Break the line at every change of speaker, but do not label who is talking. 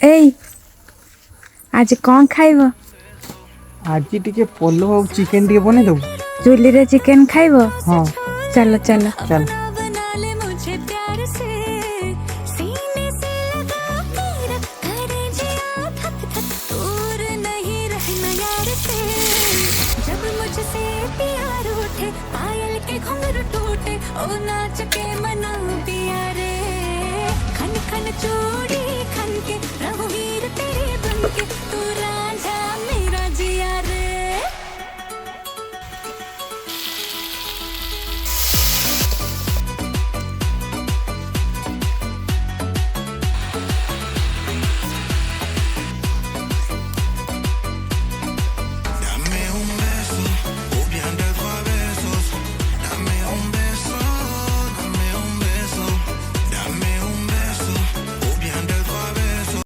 एई आज कौन खाइब?
आज टिके पलो और चिकेन टिके बने दो।
चुली रे चिकेन खाइब?
हाँ
चलो चलो।
चल।
पायल के घुंघरू टूटे ओ नाच के मना पिया रे खन खन चूड़ी खन के